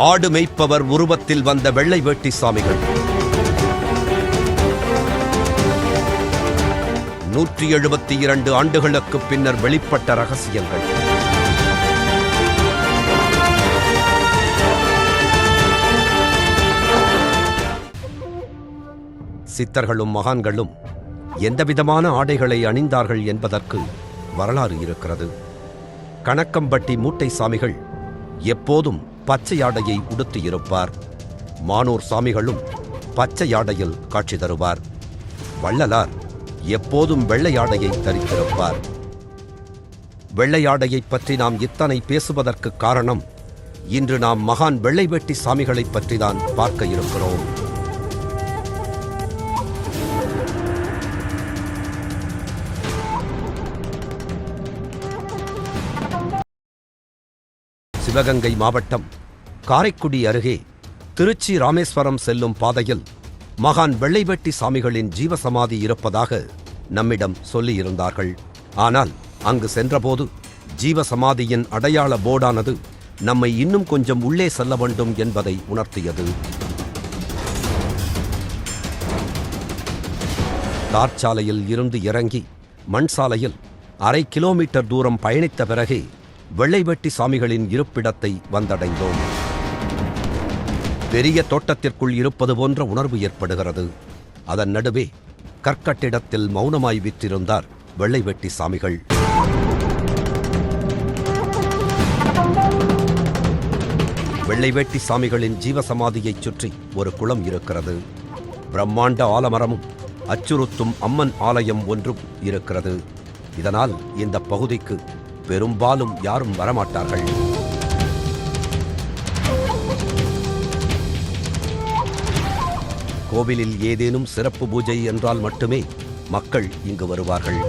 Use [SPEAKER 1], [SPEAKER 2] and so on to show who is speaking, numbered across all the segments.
[SPEAKER 1] ஆடு மேய்ப்பவர் உருவத்தில் வந்த வெள்ளை வேட்டி சாமிகள். 172 ஆண்டுகளுக்கு பின்னர் வெளிப்பட்ட ரகசியங்கள். சித்தர்களும் மகான்களும் எந்தவிதமான ஆடைகளை அணிந்தார்கள் என்பதற்கு வரலாறு இருக்கிறது. கணக்கம்பட்டி மூட்டை சாமிகள் எப்போதும் பச்சை ஆடையை உடுத்தியிருப்பார். மானூர் சாமிகளும் பச்சை ஆடையில் காட்சி தருவார். வள்ளலார் எப்போதும் வெள்ளை ஆடையை தரித்திருப்பார். வெள்ளை ஆடையை பற்றி நாம் இத்தனை பேசுவதற்கு காரணம், இன்று நாம் மகான் வெள்ளை வேட்டி சாமிகளை பற்றிதான் பார்க்க இருக்கிறோம். சிவகங்கை மாவட்டம் காரைக்குடி அருகே திருச்சி ராமேஸ்வரம் செல்லும் பாதையில் மகான் வெள்ளைவேட்டி சாமிகளின் ஜீவசமாதி இருப்பதாக நம்மிடம் சொல்லியிருந்தார்கள். ஆனால் அங்கு சென்றபோது ஜீவசமாதியின் அடையாள போர்டானது நம்மை இன்னும் கொஞ்சம் உள்ளே செல்ல வேண்டும் என்பதை உணர்த்தியது. தார் சாலையில் இருந்து இறங்கி மண் சாலையில் 1/2 கிலோமீட்டர் தூரம் பயணித்த பிறகே வெள்ளைவேட்டி சாமிகளின் இருப்பிடத்தை வந்தடைந்தோம். பெரிய தோட்டத்திற்குள் இருப்பது போன்ற உணர்வு ஏற்படுகிறது. அதன் நடுவே கற்கட்டிடத்தில் மௌனமாய் விற்றிருந்தார் வெள்ளைவேட்டி சாமிகள். வெள்ளைவேட்டி சாமிகளின் ஜீவசமாதியைச் சுற்றி ஒரு குளம் இருக்கிறது. பிரம்மாண்ட ஆலமரமும் அச்சுறுத்தும் அம்மன் ஆலயம் ஒன்றும் இருக்கிறது. இதனால் இந்த பகுதிக்கு பெரும்பாலும் யாரும் வரமாட்டார்கள். கோவிலில் ஏதேனும் சிறப்பு பூஜை என்றால் மட்டுமே மக்கள் இங்கு வருவார்கள்.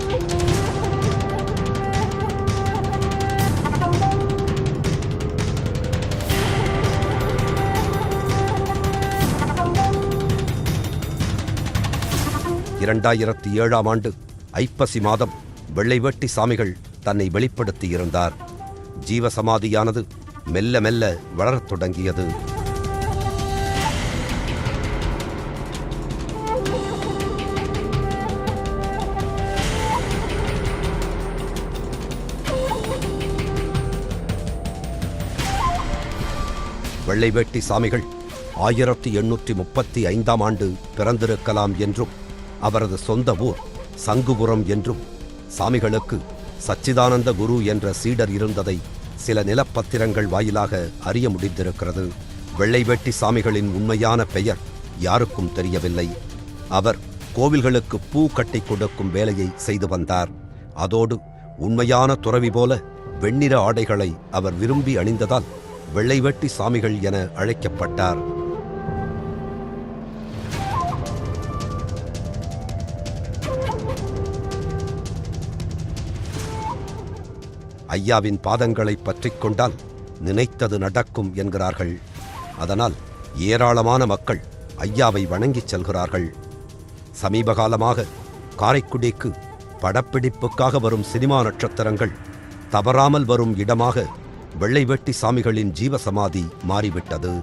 [SPEAKER 1] ஆண்டு ஐப்பசி மாதம் வெள்ளைவேட்டி சாமிகள் தன்னை வெளிப்படுத்தியிருந்தார். ஜீவசமாதியானது மெல்ல மெல்ல வளரத் தொடங்கியது. வெள்ளைவேட்டி சாமிகள் 1835 ஆண்டு பிறந்திருக்கலாம் என்றும் அவரது சொந்த ஊர் சங்குபுரம் என்றும் சாமிகளுக்கு சச்சிதானந்த குரு என்ற சீடர் இருந்ததை சில நிலப்பத்திரங்கள் வாயிலாக அறிய முடிந்திருக்கிறது. வெள்ளைவேட்டி சாமிகளின் உண்மையான பெயர் யாருக்கும் தெரியவில்லை. அவர் கோவில்களுக்கு பூ கட்டி கொடுக்கும் வேலையை செய்து வந்தார். அதோடு உண்மையான துறவி போல வெண்ணிற ஆடைகளை அவர் விரும்பி அணிந்ததால் வெள்ளைவேட்டி சாமிகள் என அழைக்கப்பட்டார். ஐயாவின் பாதங்களை பற்றிக் கொண்டால் நினைத்தது நடக்கும் என்கிறார்கள். அதனால் ஏராளமான மக்கள் ஐயாவை வணங்கிச் செல்கிறார்கள். சமீப காலமாக காரைக்குடிக்கு படப்பிடிப்புக்காக வரும் சினிமா நட்சத்திரங்கள் தவறாமல் வரும் இடமாக வெள்ளைவேட்டி சாமிகளின் ஜீவசமாதி மாறிவிட்டது.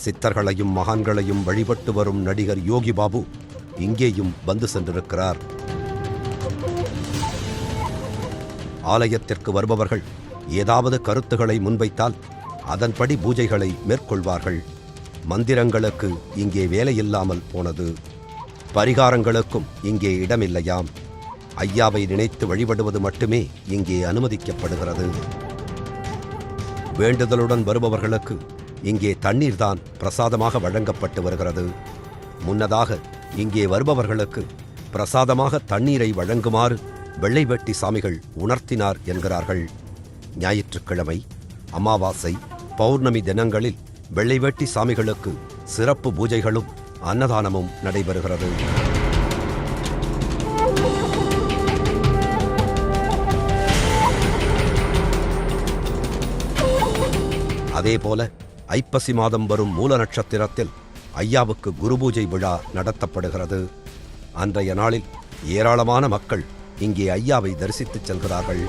[SPEAKER 1] சித்தர்களையும் மகான்களையும் வழிபட்டு வரும் நடிகர் யோகி பாபு இங்கேயும் வந்து சென்றிருக்கிறார். ஆலயத்திற்கு வருபவர்கள் ஏதாவது கருத்துக்களை முன்வைத்தால் அதன்படி பூஜைகளை மேற்கொள்வார்கள். மந்திரங்களுக்கு இங்கே வேலையில்லாமல் போனது. பரிகாரங்களுக்கும் இங்கே இடமில்லையாம். ஐயாவை நினைத்து வழிபடுவது மட்டுமே இங்கே அனுமதிக்கப்படுகிறது. வேண்டுதலுடன் வருபவர்களுக்கு இங்கே தண்ணீர்தான் பிரசாதமாக வழங்கப்பட்டு வருகிறது. முன்னதாக இங்கே வருபவர்களுக்கு பிரசாதமாக தண்ணீரை வழங்குமாறு வெள்ளைவேட்டி சாமிகள் உணர்த்தினார் என்கிறார்கள். ஞாயிற்றுக்கிழமை, அமாவாசை, பௌர்ணமி தினங்களில் வெள்ளைவேட்டி சாமிகளுக்கு சிறப்பு பூஜைகளும் அன்னதானமும் நடைபெறுகிறது. அதேபோல ஐப்பசி மாதம் வரும் மூல நட்சத்திரத்தில் ஐயாவுக்கு குருபூஜை விழா நடத்தப்படுகிறது. அன்றைய நாளில் ஏராளமான மக்கள் இங்கே ஐயாவை தரிசித்துச் செல்கிறார்கள்.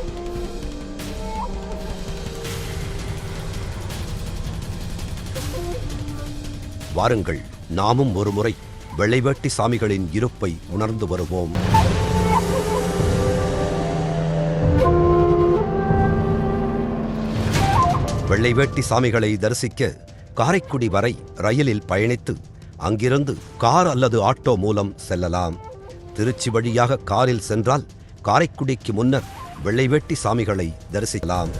[SPEAKER 1] வாருங்கள், நாமும் ஒருமுறை வெள்ளைவேட்டி சாமிகளின் இருப்பை உணர்ந்து வருவோம். வெள்ளைவேட்டி சாமிகளை தரிசிக்க காரைக்குடி வரை ரயிலில் பயணித்து அங்கிருந்து கார் அல்லது ஆட்டோ மூலம் செல்லலாம். திருச்சி வழியாக காரில் சென்றால் காரைக்குடிக்கு முன்னர் வெள்ளைவேட்டி சாமிகளை தரிசிக்கலாம்.